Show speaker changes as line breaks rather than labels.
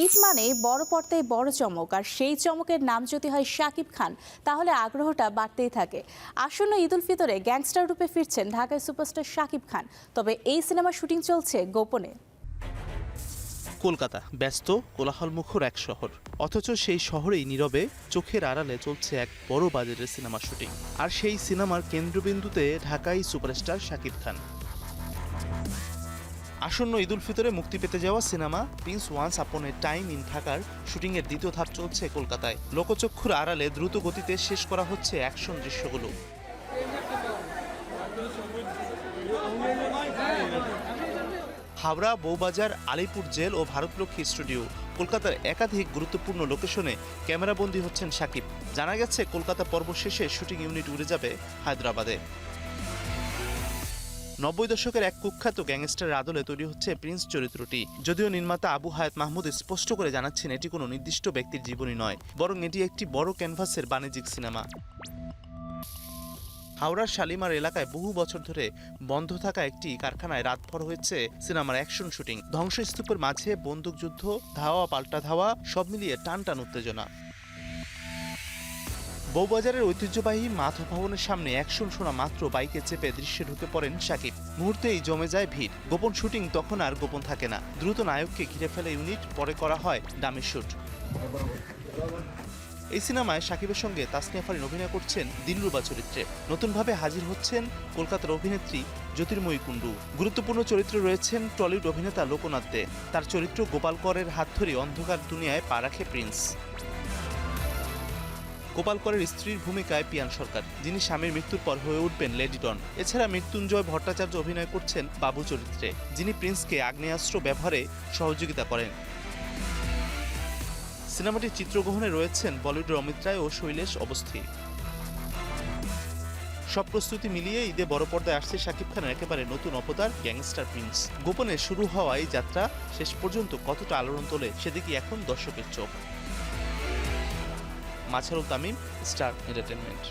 ঈদ মানে বড় পর্দায় বড় চমক, আর সেই চমকের নাম যদি হয় শাকিব খান, তাহলে আগ্রহটা বাড়তেই থাকে। আসন্ন ঈদ উল ফিতরে গ্যাংস্টার রূপে ফিরছেন ঢাকায় সুপারস্টার শাকিব খান। তবে এই সিনেমার শুটিং চলছে গোপনে।
কলকাতা ব্যস্ত কোলাহলমুখর এক শহর, অথচ সেই শহরেই নীরবে চোখের আড়ালে চলছে এক বড় বাজেটের সিনেমার শুটিং। আর সেই সিনেমার কেন্দ্রবিন্দুতে ঢাকাই সুপারস্টার শাকিব খান। আসন্ন ঈদ উল ফিতরে মুক্তি পেতে যাওয়া cinema Prince once upon A time in ঢাকার শুটিংয়ের দ্বিতীয় ধাপ চলছে কলকাতায়। লোকচক্ষুর আড়ালে দ্রুত গতিতে শেষ করা হচ্ছে অ্যাকশন দৃশ্যগুলো। হাওড়া, বউবাজার, আলিপুর জেল ও ভারতলক্ষ্মী স্টুডিও, কলকাতার একাধিক গুরুত্বপূর্ণ লোকেশনে ক্যামেরাবন্দী হচ্ছেন শাকিব। জানা গেছে কলকাতা পর্ব শেষে শুটিং ইউনিট উড়ে যাবে হায়দ্রাবাদে। 90 দশকের এক কুখ্যাত গ্যাংস্টারের আদলে তৈরি হচ্ছে প্রিন্স চরিত্রটি। যদিও নির্মাতা আবু হায়াত মাহমুদ স্পষ্ট করে জানাচ্ছেন এটি কোনো নির্দিষ্ট ব্যক্তির জীবনী নয়, বরং এটি একটি বড় ক্যানভাসের বাণিজ্যিক সিনেমা। হাওড়ার শালিমার এলাকায় বহু বছর ধরে বন্ধ থাকা একটি কারখানায় রাতভর হয়েছে সিনেমার অ্যাকশন শুটিং। ধ্বংসস্তূপের মাঝে বন্দুকযুদ্ধ, ধাওয়া পাল্টা ধাওয়া, সব মিলিয়ে টানটান উত্তেজনা। বউবাজারের ঐতিহ্যবাহী মাথা ভবনের সামনে অ্যাকশন শোনা মাত্র বাইকে চেপে দৃশ্যে ঢুকে পড়েন শাকিব। মুহূর্তেই জমে যায় ভিড়। গোপন শুটিং তখন আর গোপন থাকে না। দ্রুত নায়ককে ঘিরে ফেলে ইউনিট, পরে করা হয় ডামি শুট। এই সিনেমায় শাকিবের সঙ্গে তাসনিয়া ফারিন অভিনয় করছেন দিলরুবা চরিত্রে। নতুনভাবে হাজির হচ্ছেন কলকাতার অভিনেত্রী জ্যোতির্ময়ী কুণ্ডু। গুরুত্বপূর্ণ চরিত্রে রয়েছেন টলিউড অভিনেতা লোকনাথ দে। তার চরিত্র গোপাল করের হাত ধরে অন্ধকার দুনিয়ায় পা রাখে প্রিন্স। গোপাল করের স্ত্রীর ভূমিকায় পিয়ান সরকার, যিনি স্বামীর মৃত্যুর পর হয়ে উঠবেন লেডি ডন। এছাড়া মৃত্যুঞ্জয় ভট্টাচার্য অভিনয় করছেন বাবু চরিত্রে, যিনি প্রিন্সকে আগ্নেয়াস্ত্র ব্যবহারে সহযোগিতা করেন। সিনেমাটির চিত্রগ্রহণে রয়েছেন বলিউডের অমিত রায় ও শৈলেশ অবস্থি। সব প্রস্তুতি মিলিয়ে ঈদে বড় পর্দায় আসছে শাকিব খানের একেবারে নতুন অবতার গ্যাংস্টার প্রিন্স। গোপনে শুরু হওয়া এই যাত্রা শেষ পর্যন্ত কতটা আলোড়ন তোলে সেদিকে এখন দর্শকের চোখ। মাছারুল তামিম, স্টার এন্টারটেইনমেন্ট।